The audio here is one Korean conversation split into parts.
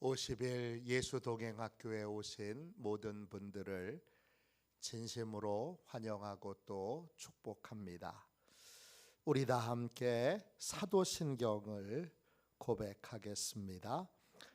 50일 예수동행학교에 오신 모든 분들을 진심으로 환영하고 또 축복합니다. 우리 다 함께 사도신경을 고백하겠습니다.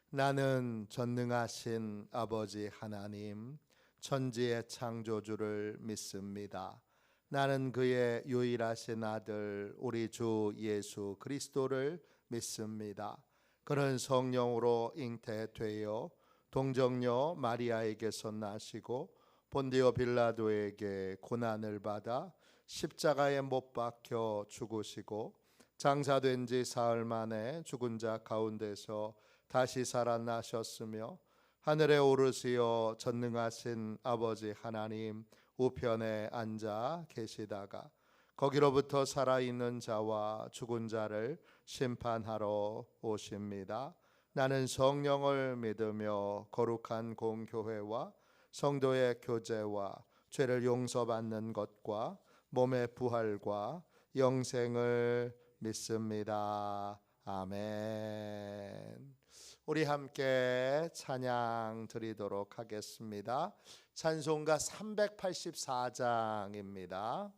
나는 전능하신 아버지 하나님, 천지의 창조주를 믿습니다. 나는 그의 유일하신 아들 우리 주 예수 그리스도를 믿습니다. 그는 성령으로 잉태되어 동정녀 마리아에게서 나시고 본디오 빌라도에게 고난을 받아 십자가에 못 박혀 죽으시고 장사된 지 사흘 만에 죽은 자 가운데서 다시 살아나셨으며 하늘에 오르시어 전능하신 아버지 하나님 우편에 앉아 계시다가 거기로부터 살아있는 자와 죽은 자를 심판하러 오십니다. 나는 성령을 믿으며 거룩한 공교회와 성도의 교제와 죄를 용서받는 것과 몸의 부활과 영생을 믿습니다. 아멘. 우리 함께 찬양 드리도록 하겠습니다. 찬송가 384장입니다.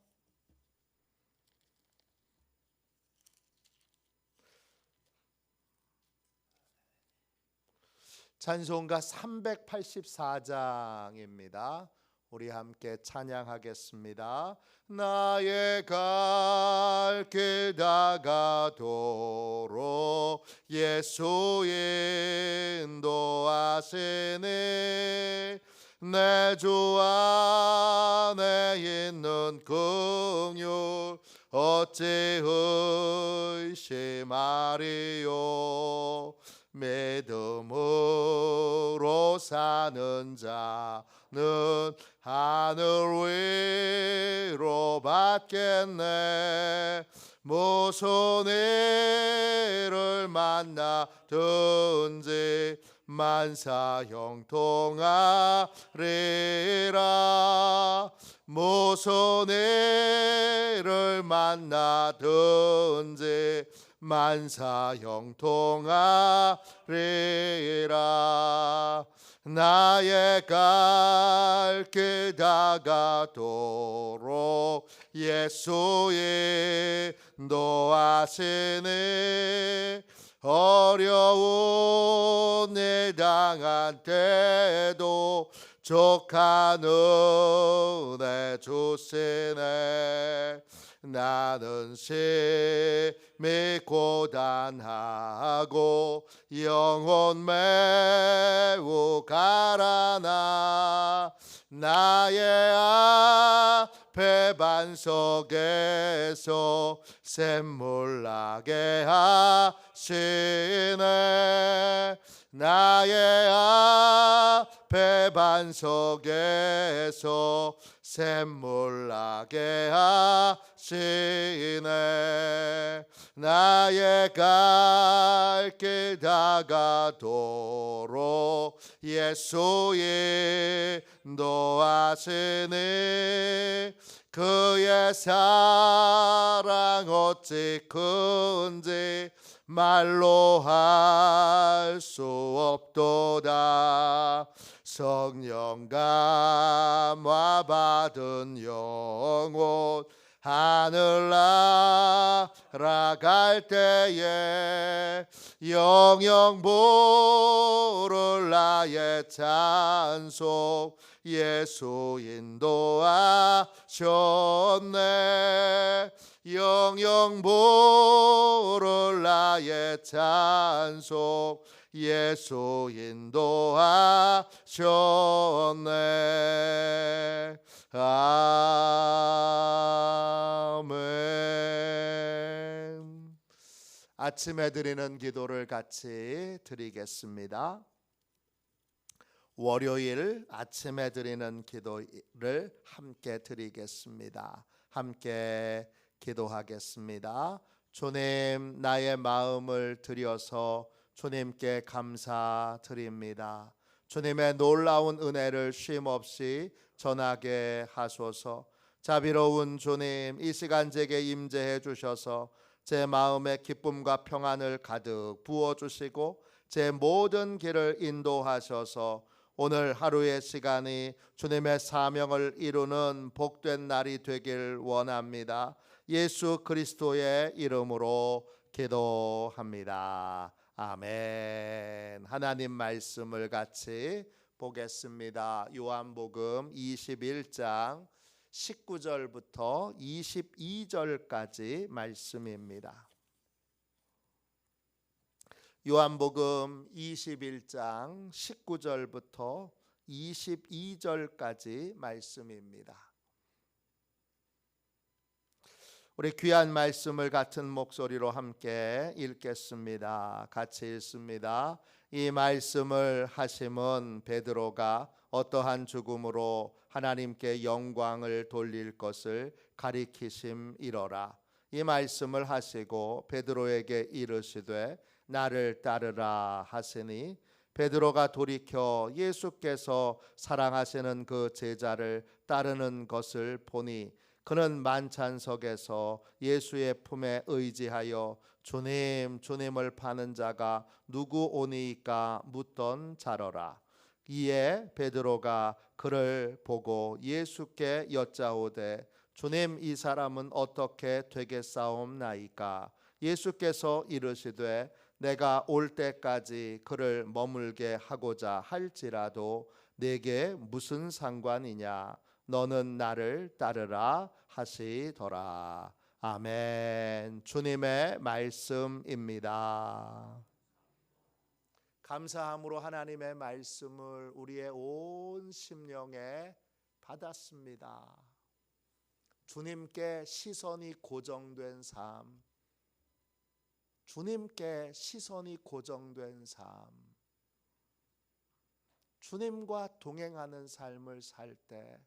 찬송가 384장입니다. 우리 함께 찬양하겠습니다. 나의 갈 길 다가도록 예수 인도하시니 내 주 안에 있는 긍휼 어찌 의심하리요. 믿음으로 사는 자는 하늘 위로 받겠네. 무슨 일을 만나든지 만사 형통하리라. 무슨 일을 만나든지 만사 형통하리라. 나의 갈 길 다가도록 예수 인도하시니 어려운 일 당한 때도 족한 은혜 주시네. 나는 심히 고단하고 영혼 매우 가라나 나의 앞에 반석에서 샘물 나게 하시네. 나의 앞에 반석에서 샘물 나게 하시네. 나의 갈 길 다가도록 예수 인도하시니 그의 사랑 어찌 큰지 말로 할 수 없도다. 성령 감화 받은 영혼 하늘 날아갈 때에 영영 부를 나의 찬송 예수 인도하셨네. 영영 부를 나의 찬송 예수 인도하셨네. 아멘. 아침에 드리는 기도를 같이 드리겠습니다. 월요일 아침에 드리는 기도를 함께 드리겠습니다. 함께 기도하겠습니다. 주님, 나의 마음을 드려서 주님께 감사드립니다. 주님의 놀라운 은혜를 쉼없이 전하게 하소서. 자비로운 주님, 이 시간 제게 임재해 주셔서 제 마음에 기쁨과 평안을 가득 부어주시고 제 모든 길을 인도하셔서 오늘 하루의 시간이 주님의 사명을 이루는 복된 날이 되길 원합니다. 예수 그리스도의 이름으로 기도합니다. 아멘. 하나님 말씀을 같이 보겠습니다. 요한복음 21장 19절부터 22절까지 말씀입니다. 요한복음 21장 19절부터 22절까지 말씀입니다. 우리 귀한 말씀을 같은 목소리로 함께 읽겠습니다. 같이 읽습니다. 이 말씀을 하심은 베드로가 어떠한 죽음으로 하나님께 영광을 돌릴 것을 가리키심이로라. 이 말씀을 하시고 베드로에게 이르시되 나를 따르라 하시니 베드로가 돌이켜 예수께서 사랑하시는 그 제자를 따르는 것을 보니 그는 만찬석에서 예수의 품에 의지하여 주님 주님을 파는 자가 누구 오니이까 묻던 자러라. 이에 베드로가 그를 보고 예수께 여짜오되 주님 이 사람은 어떻게 되겠사옵나이까. 예수께서 이르시되 내가 올 때까지 그를 머물게 하고자 할지라도 내게 무슨 상관이냐. 너는 나를 따르라 하시더라. 아멘. 주님의 말씀입니다. 감사함으로 하나님의 말씀을 우리의 온 심령에 받았습니다. 주님께 시선이 고정된 삶, 주님께 시선이 고정된 삶, 주님과 동행하는 삶을 살 때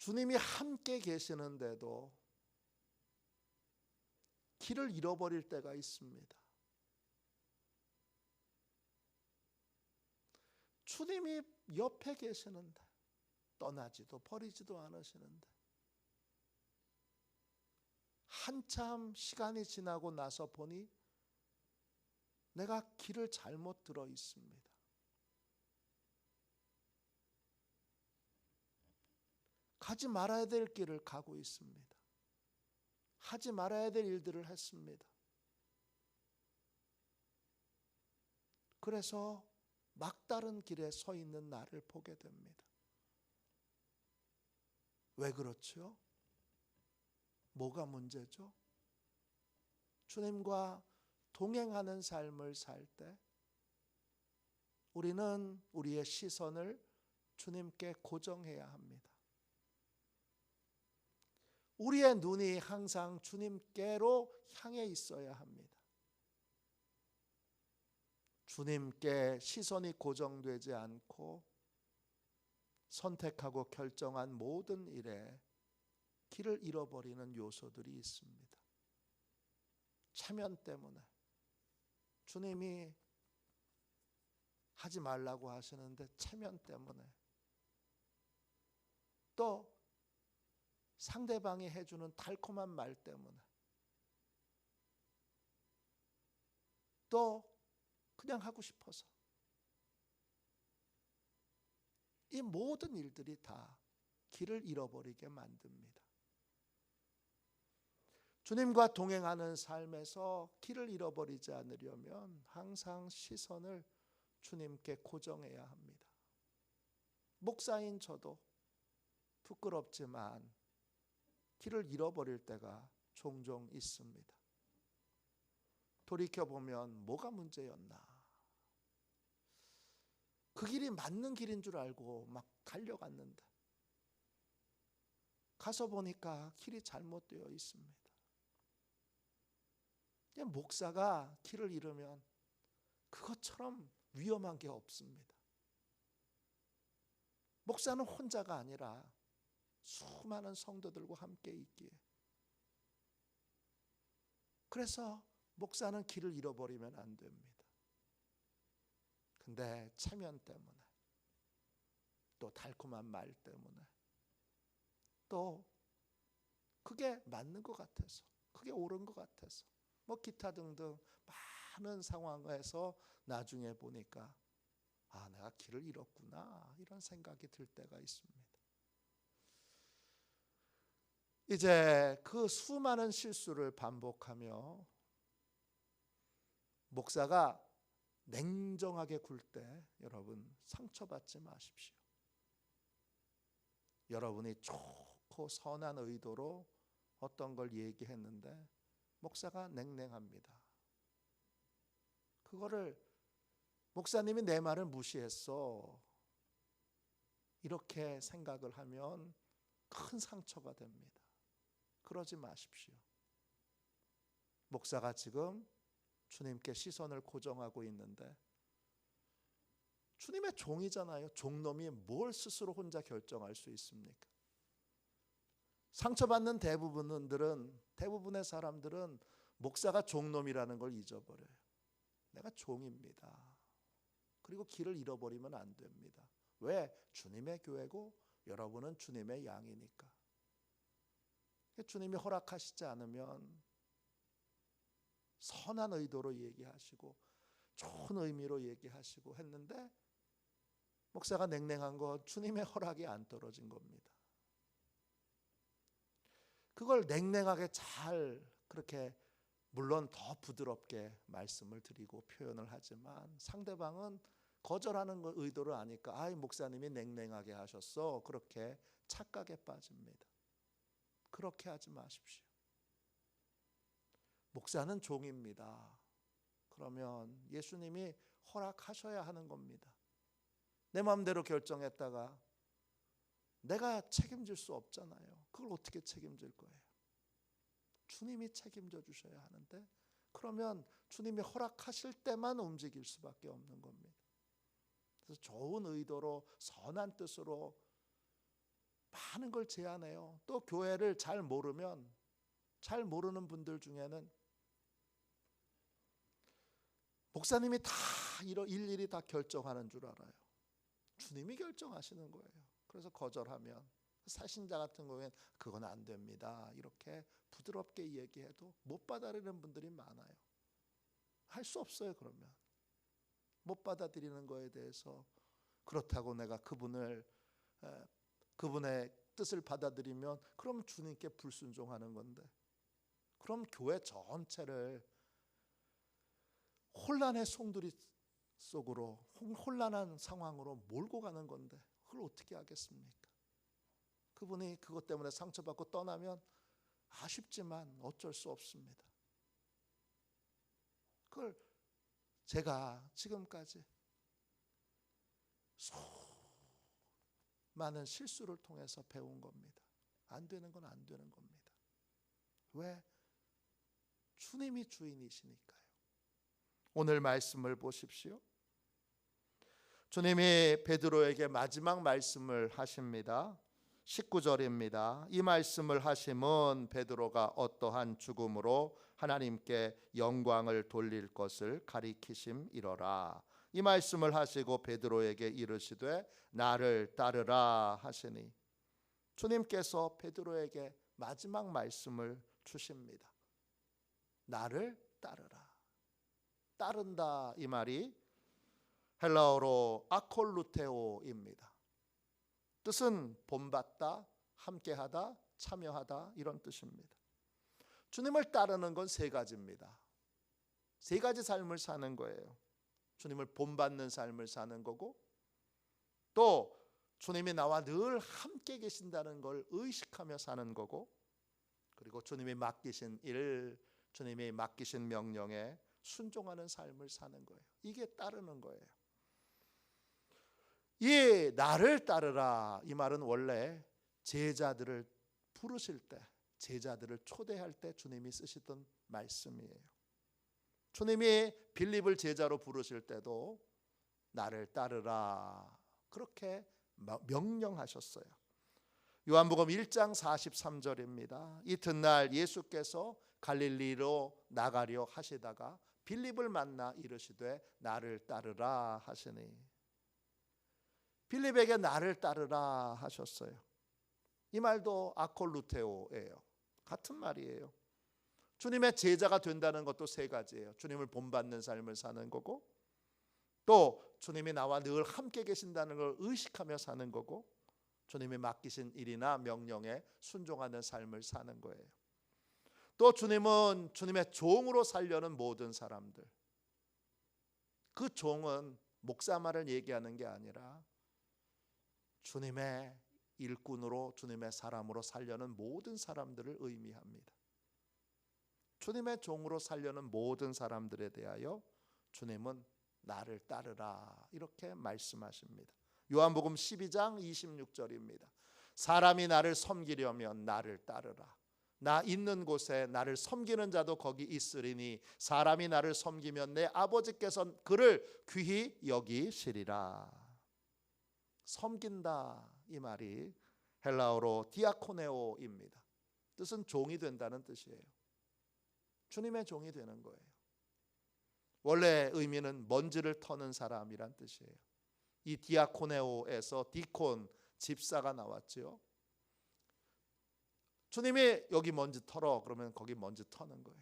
주님이 함께 계시는데도 길을 잃어버릴 때가 있습니다. 주님이 옆에 계시는데 떠나지도 버리지도 않으시는데 한참 시간이 지나고 나서 보니 내가 길을 잘못 들어 있습니다. 가지 말아야 될 길을 가고 있습니다. 하지 말아야 될 일들을 했습니다. 그래서 막다른 길에 서 있는 나를 보게 됩니다. 왜 그렇죠? 뭐가 문제죠? 주님과 동행하는 삶을 살 때 우리는 우리의 시선을 주님께 고정해야 합니다. 우리의 눈이 항상 주님께로 향해 있어야 합니다. 주님께 시선이 고정되지 않고 선택하고 결정한 모든 일에 길을 잃어버리는 요소들이 있습니다. 체면 때문에 주님이 하지 말라고 하시는데 체면 때문에 또 상대방이 해주는 달콤한 말 때문에 또 그냥 하고 싶어서 이 모든 일들이 다 길을 잃어버리게 만듭니다. 주님과 동행하는 삶에서 길을 잃어버리지 않으려면 항상 시선을 주님께 고정해야 합니다. 목사인 저도 부끄럽지만 길을 잃어버릴 때가 종종 있습니다. 돌이켜보면 뭐가 문제였나? 그 길이 맞는 길인 줄 알고 막 달려갔는데 가서 보니까 길이 잘못되어 있습니다. 목사가 길을 잃으면 그것처럼 위험한 게 없습니다. 목사는 혼자가 아니라 수많은 성도들과 함께 있기에 그래서 목사는 길을 잃어버리면 안 됩니다. 근데 체면 때문에 또 달콤한 말 때문에 또 그게 맞는 것 같아서, 그게 옳은 것 같아서, 뭐 기타 등등 많은 상황에서 나중에 보니까 내가 길을 잃었구나 이런 생각이 들 때가 있습니다. 이제 그 수많은 실수를 반복하며 목사가 냉정하게 굴 때 여러분 상처받지 마십시오. 여러분이 좋고 선한 의도로 어떤 걸 얘기했는데 목사가 냉랭합니다. 그거를 목사님이 내 말을 무시했어 이렇게 생각을 하면 큰 상처가 됩니다. 그러지 마십시오. 목사가 지금 주님께 시선을 고정하고 있는데 주님의 종이잖아요. 종놈이 뭘 스스로 혼자 결정할 수 있습니까? 상처받는 대부분의 사람들은 목사가 종놈이라는 걸 잊어버려요. 내가 종입니다. 그리고 길을 잃어버리면 안 됩니다. 왜? 주님의 교회고 여러분은 주님의 양이니까. 주님이 허락하시지 않으면 선한 의도로 얘기하시고 좋은 의미로 얘기하시고 했는데 목사가 냉랭한 건 주님의 허락이 안 떨어진 겁니다. 그걸 냉랭하게 잘 그렇게 물론 더 부드럽게 말씀을 드리고 표현을 하지만 상대방은 거절하는 의도를 아니까 목사님이 냉랭하게 하셨어 그렇게 착각에 빠집니다. 그렇게 하지 마십시오. 목사는 종입니다. 그러면 예수님이 허락하셔야 하는 겁니다. 내 마음대로 결정했다가 내가 책임질 수 없잖아요. 그걸 어떻게 책임질 거예요? 주님이 책임져 주셔야 하는데 그러면 주님이 허락하실 때만 움직일 수밖에 없는 겁니다. 그래서 좋은 의도로 선한 뜻으로 많은 걸 제안해요. 또 교회를 잘 모르면 잘 모르는 분들 중에는 목사님이 다 일일이 다 결정하는 줄 알아요. 주님이 결정하시는 거예요. 그래서 거절하면 사신자 같은 경우에는 그건 안 됩니다. 이렇게 부드럽게 얘기해도 못 받아들이는 분들이 많아요. 할 수 없어요. 그러면 못 받아들이는 거에 대해서 그렇다고 내가 그분의 뜻을 받아들이면 그럼 주님께 불순종하는 건데 그럼 교회 전체를 혼란의 송두리 속으로 혼란한 상황으로 몰고 가는 건데 그걸 어떻게 하겠습니까? 그분이 그것 때문에 상처받고 떠나면 아쉽지만 어쩔 수 없습니다. 그걸 제가 지금까지 많은 실수를 통해서 배운 겁니다. 안 되는 건 안 되는 겁니다. 왜? 주님이 주인이시니까요. 오늘 말씀을 보십시오. 주님이 베드로에게 마지막 말씀을 하십니다. 19절입니다. 이 말씀을 하심은 베드로가 어떠한 죽음으로 하나님께 영광을 돌릴 것을 가리키심이로라. 이 말씀을 하시고 베드로에게 이르시되 나를 따르라 하시니 주님께서 베드로에게 마지막 말씀을 주십니다. 나를 따르라. 따른다 이 말이 헬라어로 아콜루테오입니다. 뜻은 본받다, 함께하다, 참여하다 이런 뜻입니다. 주님을 따르는 건 세 가지입니다. 세 가지 삶을 사는 거예요. 주님을 본받는 삶을 사는 거고 또 주님이 나와 늘 함께 계신다는 걸 의식하며 사는 거고 그리고 주님이 맡기신 일, 주님이 맡기신 명령에 순종하는 삶을 사는 거예요. 이게 따르는 거예요. 이 나를 따르라 이 말은 원래 제자들을 부르실 때 제자들을 초대할 때 주님이 쓰시던 말씀이에요. 주님이 빌립을 제자로 부르실 때도 나를 따르라 그렇게 명령하셨어요. 요한복음 1장 43절입니다. 이튿날 예수께서 갈릴리로 나가려 하시다가 빌립을 만나 이르시되 나를 따르라 하시니 빌립에게 나를 따르라 하셨어요. 이 말도 아콜루테오예요. 같은 말이에요. 주님의 제자가 된다는 것도 세 가지예요. 주님을 본받는 삶을 사는 거고, 또 주님이 나와 늘 함께 계신다는 걸 의식하며 사는 거고, 주님이 맡기신 일이나 명령에 순종하는 삶을 사는 거예요. 또 주님은 주님의 종으로 살려는 모든 사람들, 그 종은 목사 말을 얘기하는 게 아니라 주님의 일꾼으로, 주님의 사람으로 살려는 모든 사람들을 의미합니다. 주님의 종으로 살려는 모든 사람들에 대하여 주님은 나를 따르라 이렇게 말씀하십니다. 요한복음 12장 26절입니다. 사람이 나를 섬기려면 나를 따르라. 나 있는 곳에 나를 섬기는 자도 거기 있으리니 사람이 나를 섬기면 내 아버지께서 그를 귀히 여기시리라. 섬긴다 이 말이 헬라어로 디아코네오입니다. 뜻은 종이 된다는 뜻이에요. 주님의 종이 되는 거예요. 원래 의미는 먼지를 터는 사람이란 뜻이에요. 이 디아코네오에서 디콘, 집사가 나왔죠. 주님이 여기 먼지 털어 그러면 거기 먼지 터는 거예요.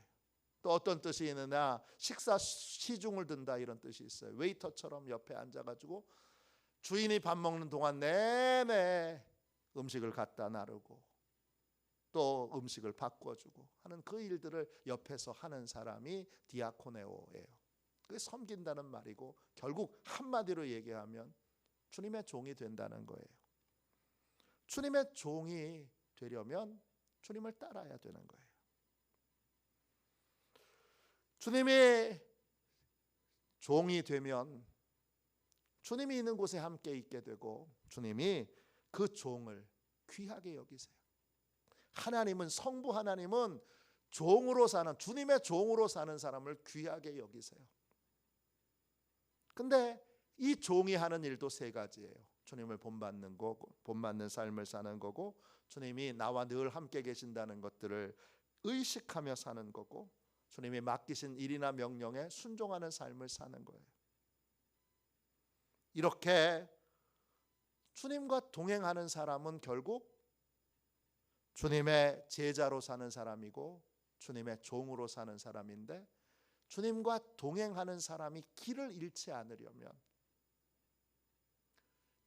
또 어떤 뜻이 있느냐, 식사 시중을 든다 이런 뜻이 있어요. 웨이터처럼 옆에 앉아가지고 주인이 밥 먹는 동안 내내 음식을 갖다 나르고 또 음식을 바꿔주고 하는 그 일들을 옆에서 하는 사람이 디아코네오예요. 그게 섬긴다는 말이고, 결국 한마디로 얘기하면 주님의 종이 된다는 거예요. 주님의 종이 되려면 주님을 따라야 되는 거예요. 주님의 종이 되면 주님이 있는 곳에 함께 있게 되고, 주님이 그 종을 귀하게 여기세요. 하나님은, 성부 하나님은 종으로 사는, 주님의 종으로 사는 사람을 귀하게 여기세요. 근데 이 종이 하는 일도 세 가지예요. 주님을 본받는 거고, 본받는 삶을 사는 거고, 주님이 나와 늘 함께 계신다는 것들을 의식하며 사는 거고, 주님이 맡기신 일이나 명령에 순종하는 삶을 사는 거예요. 이렇게 주님과 동행하는 사람은 결국 주님의 제자로 사는 사람이고 주님의 종으로 사는 사람인데, 주님과 동행하는 사람이 길을 잃지 않으려면,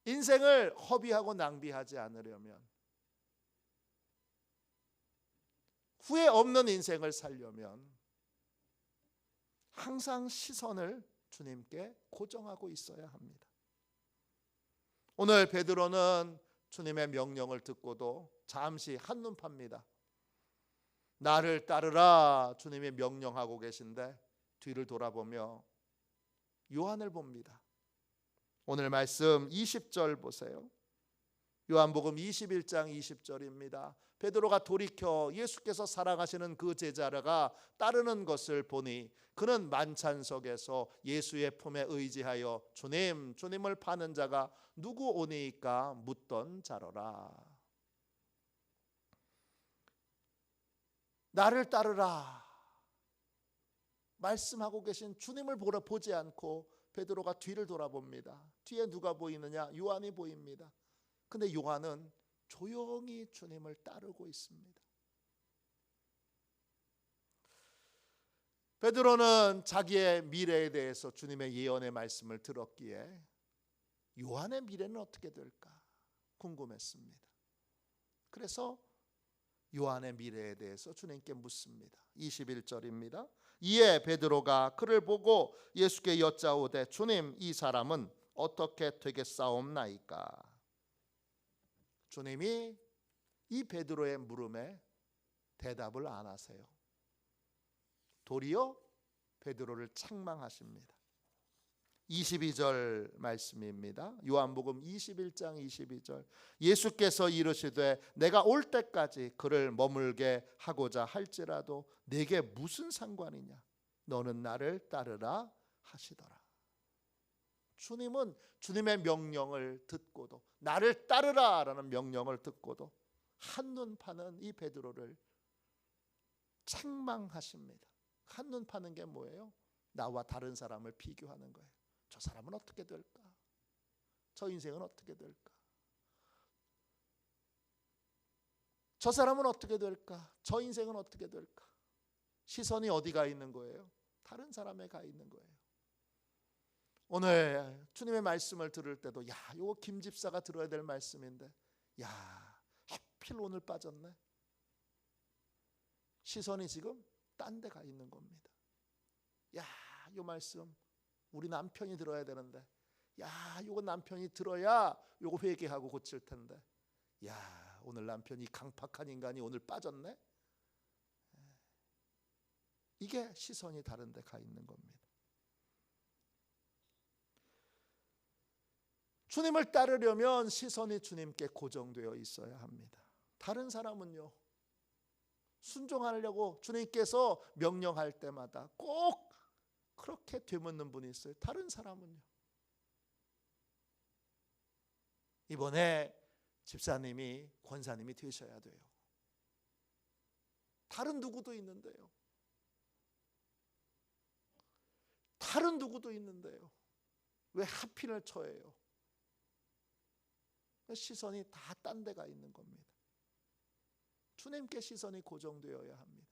인생을 허비하고 낭비하지 않으려면, 후회 없는 인생을 살려면 항상 시선을 주님께 고정하고 있어야 합니다. 오늘 베드로는 주님의 명령을 듣고도 잠시 한눈 팝니다. 나를 따르라 주님이 명령하고 계신데 뒤를 돌아보며 요한을 봅니다. 오늘 말씀 20절 보세요. 요한복음 21장 20절입니다. 베드로가 돌이켜 예수께서 사랑하시는 그 제자가 따르는 것을 보니 그는 만찬석에서 예수의 품에 의지하여 주님을 파는 자가 누구 오니까 묻던 자로라. 나를 따르라 말씀하고 계신 주님을 보지 않고 베드로가 뒤를 돌아봅니다. 뒤에 누가 보이느냐? 요한이 보입니다. 근데 요한은 조용히 주님을 따르고 있습니다. 베드로는 자기의 미래에 대해서 주님의 예언의 말씀을 들었기에 요한의 미래는 어떻게 될까 궁금했습니다. 그래서 요한의 미래에 대해서 주님께 묻습니다. 21절입니다. 이에 베드로가 그를 보고 예수께 여짜오되 주님, 이 사람은 어떻게 되겠사옵나이까? 주님이 이 베드로의 물음에 대답을 안 하세요. 도리어 베드로를 책망하십니다. 22절 말씀입니다. 요한복음 21장 22절. 예수께서 이르시되 내가 올 때까지 그를 머물게 하고자 할지라도 내게 무슨 상관이냐? 너는 나를 따르라 하시더라. 주님은 주님의 명령을 듣고도, 나를 따르라라는 명령을 듣고도 한눈 파는 이 베드로를 책망하십니다. 한눈 파는 게 뭐예요? 나와 다른 사람을 비교하는 거예요. 저 사람은 어떻게 될까? 저 인생은 어떻게 될까? 저 사람은 어떻게 될까? 저 인생은 어떻게 될까? 시선이 어디가 있는 거예요? 다른 사람에 가 있는 거예요. 오늘 주님의 말씀을 들을 때도 이거 김 집사가 들어야 될 말씀인데 하필 오늘 빠졌네. 시선이 지금 딴 데 가 있는 겁니다. 이 말씀 우리 남편이 들어야 되는데 이거 남편이 들어야 이거 회개하고 고칠 텐데 오늘 남편이 강팍한 인간이 오늘 빠졌네. 이게 시선이 다른 데 가 있는 겁니다. 주님을 따르려면 시선이 주님께 고정되어 있어야 합니다. 다른 사람은요, 순종하려고 주님께서 명령할 때마다 꼭 그렇게 되묻는 분이 있어요. 다른 사람은요. 이번에 집사님이 권사님이 되셔야 돼요. 다른 누구도 있는데요. 다른 누구도 있는데요. 왜 하필을 저예요? 시선이 다 딴 데가 있는 겁니다. 주님께 시선이 고정되어야 합니다.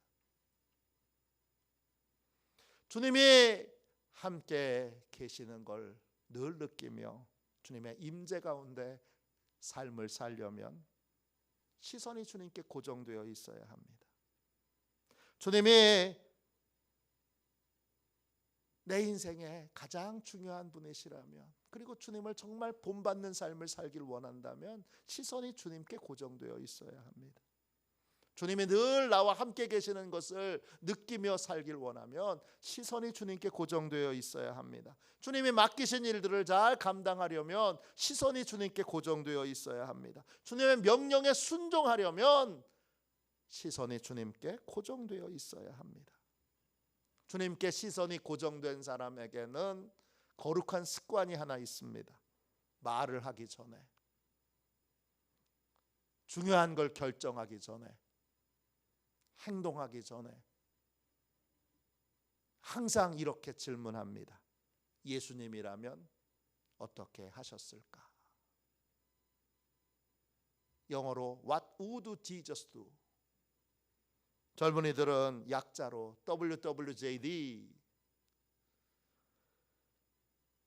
주님이 함께 계시는 걸 늘 느끼며 주님의 임재 가운데 삶을 살려면 시선이 주님께 고정되어 있어야 합니다. 주님이 내 인생에 가장 중요한 분이시라면, 그리고 주님을 정말 본받는 삶을 살길 원한다면 시선이 주님께 고정되어 있어야 합니다. 주님이 늘 나와 함께 계시는 것을 느끼며 살길 원하면 시선이 주님께 고정되어 있어야 합니다. 주님이 맡기신 일들을 잘 감당하려면 시선이 주님께 고정되어 있어야 합니다. 주님의 명령에 순종하려면 시선이 주님께 고정되어 있어야 합니다. 주님께 시선이 고정된 사람에게는 거룩한 습관이 하나 있습니다. 말을 하기 전에, 중요한 걸 결정하기 전에, 행동하기 전에 항상 이렇게 질문합니다. 예수님이라면 어떻게 하셨을까? 영어로 What would Jesus do? 젊은이들은 약자로 WWJD.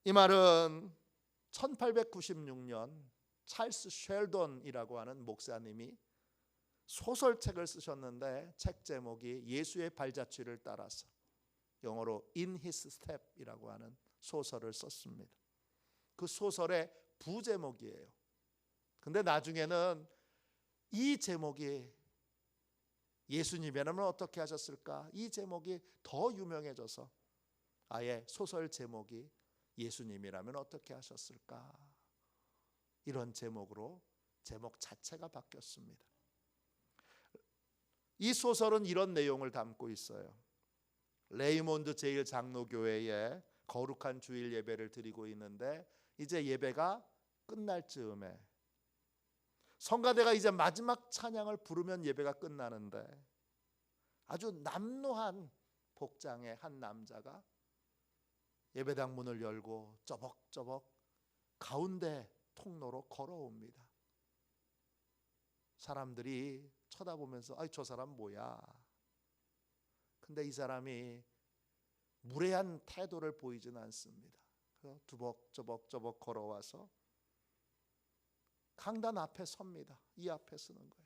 이 말은 1896년 찰스 쉘던이라고 하는 목사님이 소설책을 쓰셨는데 책 제목이 예수의 발자취를 따라서, 영어로 In His Step이라고 하는 소설을 썼습니다. 그 소설의 부제목이에요. 근데 나중에는 이 제목이 예수님이라면 어떻게 하셨을까? 이 제목이 더 유명해져서 아예 소설 제목이 예수님이라면 어떻게 하셨을까? 이런 제목으로 제목 자체가 바뀌었습니다. 이 소설은 이런 내용을 담고 있어요. 레이몬드 제일 장로교회에 거룩한 주일 예배를 드리고 있는데 이제 예배가 끝날 즈음에 성가대가 이제 마지막 찬양을 부르면 예배가 끝나는데 아주 남루한 복장의 한 남자가 예배당 문을 열고 쪼벅쪼벅 가운데 통로로 걸어옵니다. 사람들이 쳐다보면서 저 사람 뭐야? 근데 이 사람이 무례한 태도를 보이지는 않습니다. 그래서 두벅저벅 걸어와서 강단 앞에 섭니다. 이 앞에 서는 거예요.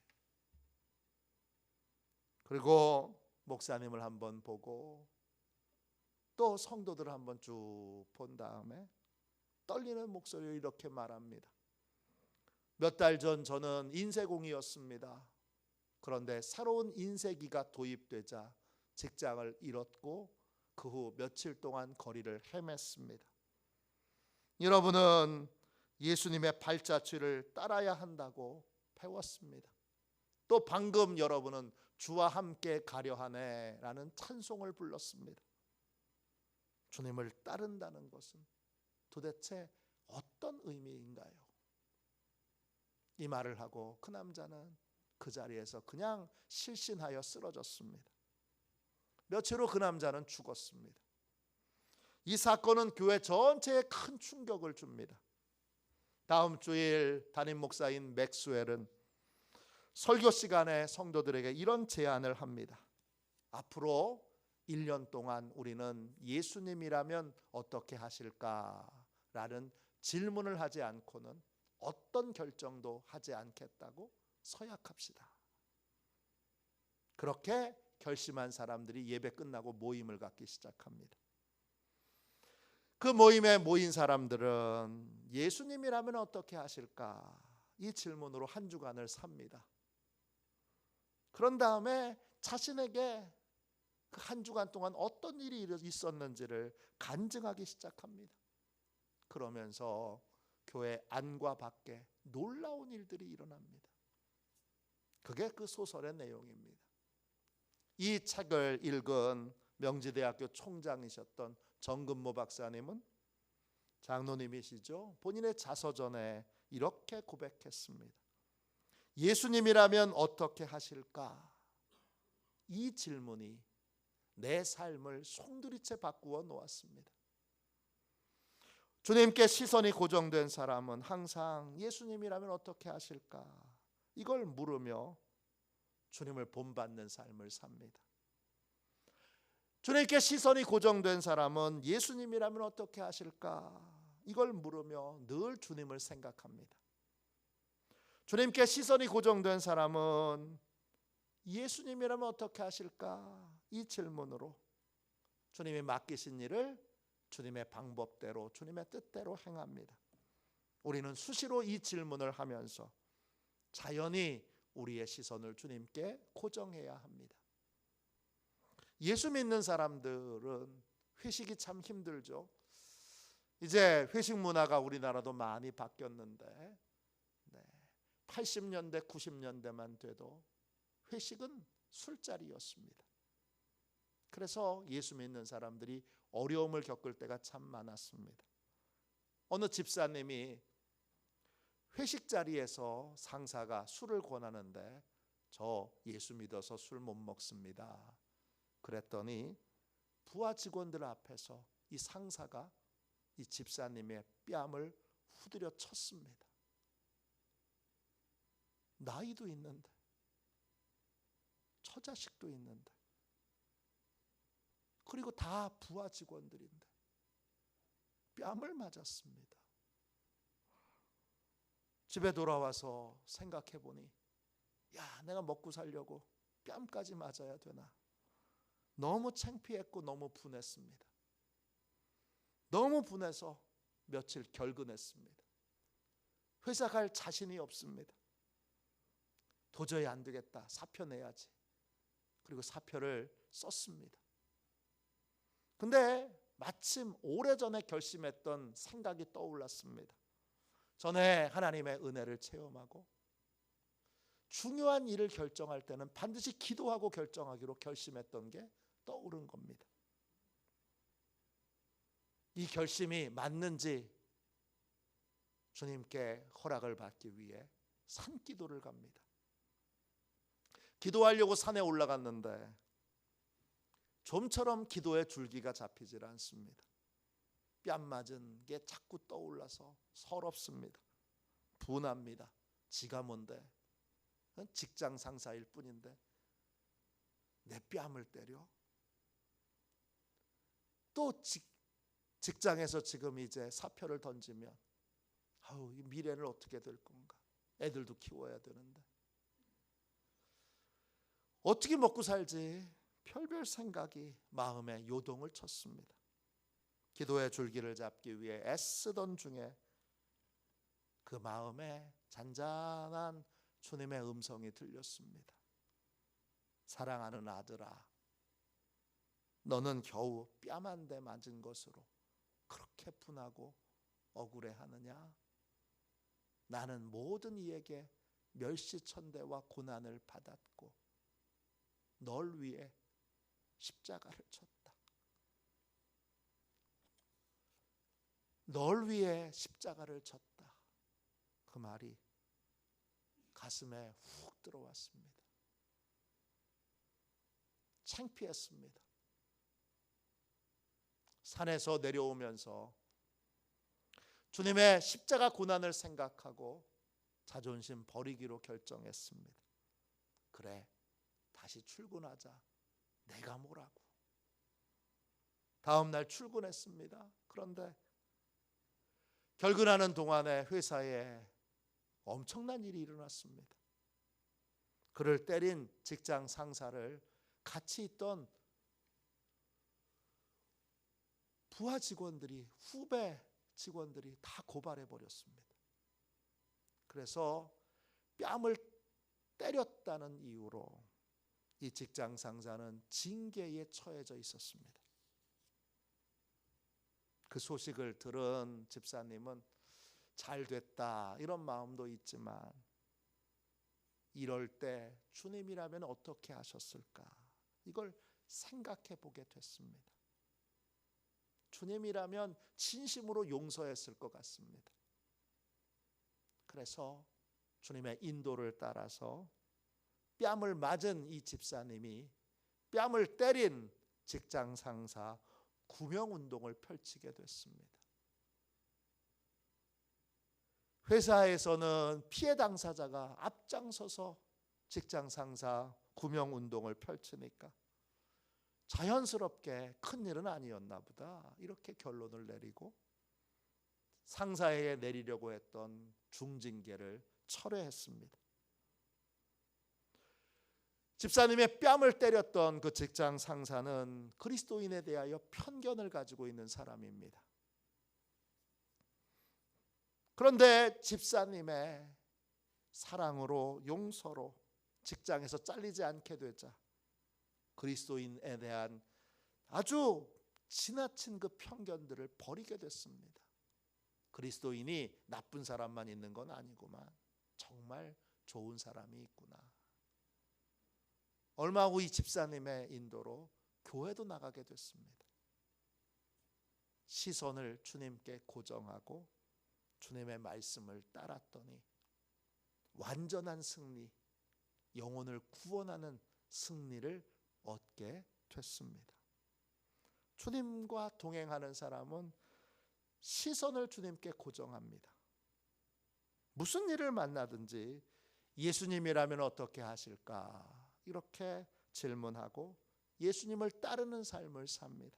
그리고 목사님을 한번 보고 또 성도들을 한번 쭉 본 다음에 떨리는 목소리로 이렇게 말합니다. 몇 달 전 저는 인쇄공이었습니다. 그런데 새로운 인쇄기가 도입되자 직장을 잃었고 그 후 며칠 동안 거리를 헤맸습니다. 여러분은 예수님의 발자취를 따라야 한다고 배웠습니다. 또 방금 여러분은 주와 함께 가려 하네 라는 찬송을 불렀습니다. 주님을 따른다는 것은 도대체 어떤 의미인가요? 이 말을 하고 그 남자는 그 자리에서 그냥 실신하여 쓰러졌습니다. 며칠 후 그 남자는 죽었습니다. 이 사건은 교회 전체에 큰 충격을 줍니다. 다음 주일 담임 목사인 맥스웰은 설교 시간에 성도들에게 이런 제안을 합니다. 앞으로 1년 동안 우리는 예수님이라면 어떻게 하실까라는 질문을 하지 않고는 어떤 결정도 하지 않겠다고 서약합시다. 그렇게 결심한 사람들이 예배 끝나고 모임을 갖기 시작합니다. 그 모임에 모인 사람들은 예수님이라면 어떻게 하실까? 이 질문으로 한 주간을 삽니다. 그런 다음에 자신에게 그 한 주간 동안 어떤 일이 있었는지를 간증하기 시작합니다. 그러면서 교회 안과 밖에 놀라운 일들이 일어납니다. 그게 그 소설의 내용입니다. 이 책을 읽은 명지대학교 총장이셨던 정근모 박사님은 장로님이시죠. 본인의 자서전에 이렇게 고백했습니다. 예수님이라면 어떻게 하실까? 이 질문이 내 삶을 송두리째 바꾸어 놓았습니다. 주님께 시선이 고정된 사람은 항상 예수님이라면 어떻게 하실까? 이걸 물으며 주님을 본받는 삶을 삽니다. 주님께 시선이 고정된 사람은 예수님이라면 어떻게 하실까? 이걸 물으며 늘 주님을 생각합니다. 주님께 시선이 고정된 사람은 예수님이라면 어떻게 하실까? 이 질문으로 주님이 맡기신 일을 주님의 방법대로, 주님의 뜻대로 행합니다. 우리는 수시로 이 질문을 하면서 자연히 우리의 시선을 주님께 고정해야 합니다. 예수 믿는 사람들은 회식이 참 힘들죠. 이제 회식 문화가 우리나라도 많이 바뀌었는데 80년대, 90년대만 돼도 회식은 술자리였습니다. 그래서 예수 믿는 사람들이 어려움을 겪을 때가 참 많았습니다. 어느 집사님이 회식 자리에서 상사가 술을 권하는데 저 예수 믿어서 술 못 먹습니다. 그랬더니 부하 직원들 앞에서 이 상사가 이 집사님의 뺨을 후드려 쳤습니다. 나이도 있는데, 처자식도 있는데, 그리고 다 부하 직원들인데 뺨을 맞았습니다. 집에 돌아와서 생각해 보니 야, 내가 먹고 살려고 뺨까지 맞아야 되나? 너무 창피했고 너무 분했습니다. 너무 분해서 며칠 결근했습니다. 회사 갈 자신이 없습니다. 도저히 안 되겠다. 사표 내야지. 그리고 사표를 썼습니다. 근데 마침 오래전에 결심했던 생각이 떠올랐습니다. 전에 하나님의 은혜를 체험하고 중요한 일을 결정할 때는 반드시 기도하고 결정하기로 결심했던 게 떠오른 겁니다. 이 결심이 맞는지 주님께 허락을 받기 위해 산기도를 갑니다. 기도하려고 산에 올라갔는데 좀처럼 기도의 줄기가 잡히질 않습니다. 뺨 맞은 게 자꾸 떠올라서 서럽습니다. 분합니다. 지가 뭔데? 직장 상사일 뿐인데 내 뺨을 때려? 또 직장에서 지금 이제 사표를 던지면 이 미래는 어떻게 될 건가? 애들도 키워야 되는데 어떻게 먹고 살지? 별별 생각이 마음에 요동을 쳤습니다. 기도의 줄기를 잡기 위해 애쓰던 중에 그 마음에 잔잔한 주님의 음성이 들렸습니다. 사랑하는 아들아, 너는 겨우 뺨 한 대 맞은 것으로 그렇게 분하고 억울해하느냐? 나는 모든 이에게 멸시천대와 고난을 받았고 널 위해 십자가를 쳤다. 널 위해 십자가를 쳤다. 그 말이 가슴에 훅 들어왔습니다. 창피했습니다. 산에서 내려오면서 주님의 십자가 고난을 생각하고 자존심 버리기로 결정했습니다. 그래, 다시 출근하자. 내가 뭐라고. 다음 날 출근했습니다. 그런데 결근하는 동안에 회사에 엄청난 일이 일어났습니다. 그를 때린 직장 상사를 같이 있던 부하 직원들이, 후배 직원들이 다 고발해 버렸습니다. 그래서 뺨을 때렸다는 이유로 이 직장 상사는 징계에 처해져 있었습니다. 그 소식을 들은 집사님은 잘 됐다 이런 마음도 있지만, 이럴 때 주님이라면 어떻게 하셨을까, 이걸 생각해 보게 됐습니다. 주님이라면 진심으로 용서했을 것 같습니다. 그래서 주님의 인도를 따라서 뺨을 맞은 이 집사님이 뺨을 때린 직장 상사 구명운동을 펼치게 됐습니다. 회사에서는 피해 당사자가 앞장서서 직장 상사 구명운동을 펼치니까 자연스럽게 큰일은 아니었나 보다 이렇게 결론을 내리고 상사에게 내리려고 했던 중징계를 철회했습니다. 집사님의 뺨을 때렸던 그 직장 상사는 그리스도인에 대하여 편견을 가지고 있는 사람입니다. 그런데 집사님의 사랑으로, 용서로 직장에서 잘리지 않게 되자 그리스도인에 대한 아주 지나친 그 편견들을 버리게 됐습니다. 그리스도인이 나쁜 사람만 있는 건 아니구만, 정말 좋은 사람이 있구나. 얼마 후 이 집사님의 인도로 교회도 나가게 됐습니다. 시선을 주님께 고정하고 주님의 말씀을 따랐더니 완전한 승리, 영혼을 구원하는 승리를 얻게 됐습니다. 주님과 동행하는 사람은 시선을 주님께 고정합니다. 무슨 일을 만나든지 예수님이라면 어떻게 하실까, 이렇게 질문하고 예수님을 따르는 삶을 삽니다.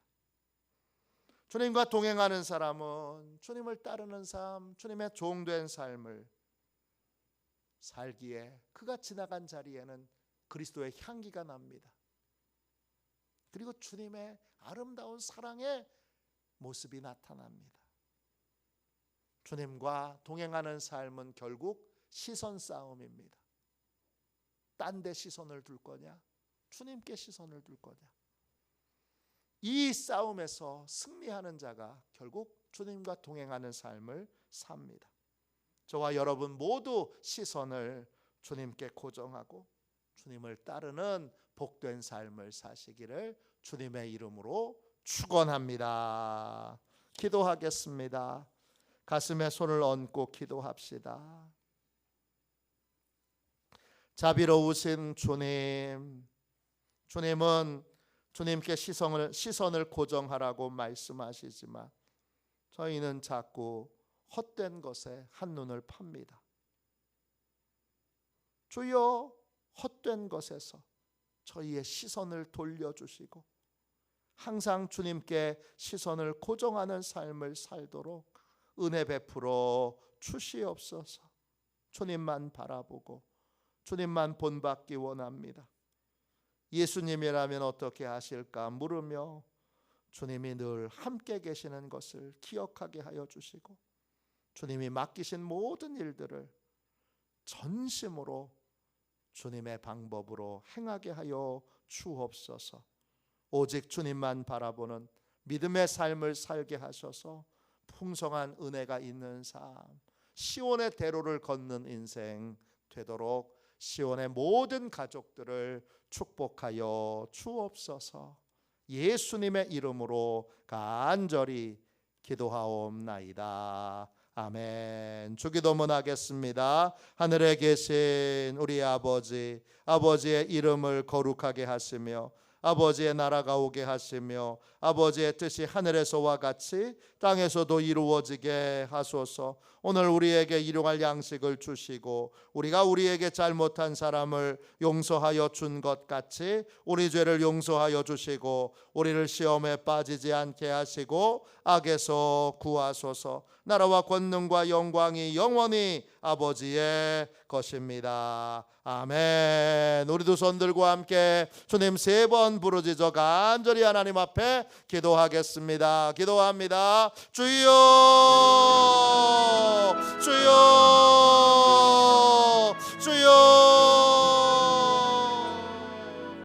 주님과 동행하는 사람은 주님을 따르는 삶, 주님의 종된 삶을 살기에 그가 지나간 자리에는 그리스도의 향기가 납니다. 그리고 주님의 아름다운 사랑의 모습이 나타납니다. 주님과 동행하는 삶은 결국 시선 싸움입니다. 딴 데 시선을 둘 거냐, 주님께 시선을 둘 거냐. 이 싸움에서 승리하는 자가 결국 주님과 동행하는 삶을 삽니다. 저와 여러분 모두 시선을 주님께 고정하고 주님을 따르는 복된 삶을 사시기를 주님의 이름으로 축원합니다. 기도하겠습니다. 가슴에 손을 얹고 기도합시다. 자비로우신 주님, 주님은 주님께 시선을 고정하라고 말씀하시지만 저희는 자꾸 헛된 것에 한눈을 팝니다. 주여, 헛된 것에서 저희의 시선을 돌려주시고 항상 주님께 시선을 고정하는 삶을 살도록 은혜 베풀어 주시옵소서. 주님만 바라보고 주님만 본받기 원합니다. 예수님이라면 어떻게 하실까 물으며 주님이 늘 함께 계시는 것을 기억하게 하여 주시고 주님이 맡기신 모든 일들을 전심으로 주님의 방법으로 행하게 하여 주옵소서. 오직 주님만 바라보는 믿음의 삶을 살게 하셔서 풍성한 은혜가 있는 삶, 시온의 대로를 걷는 인생 되도록 시온의 모든 가족들을 축복하여 주옵소서. 예수님의 이름으로 간절히 기도하옵나이다. 아멘. 주기도문 하겠습니다. 하늘에 계신 우리 아버지, 아버지의 이름을 거룩하게 하시며 아버지의 나라가 오게 하시며 아버지의 뜻이 하늘에서와 같이 땅에서도 이루어지게 하소서. 오늘 우리에게 일용할 양식을 주시고 우리가 우리에게 잘못한 사람을 용서하여 준 것 같이 우리 죄를 용서하여 주시고 우리를 시험에 빠지지 않게 하시고 악에서 구하소서. 나라와 권능과 영광이 영원히 아버지의 것입니다. 아멘. 우리 두 손 들고 함께 주님 3번 부르짖어 간절히 하나님 앞에 기도하겠습니다. 기도합니다. 주여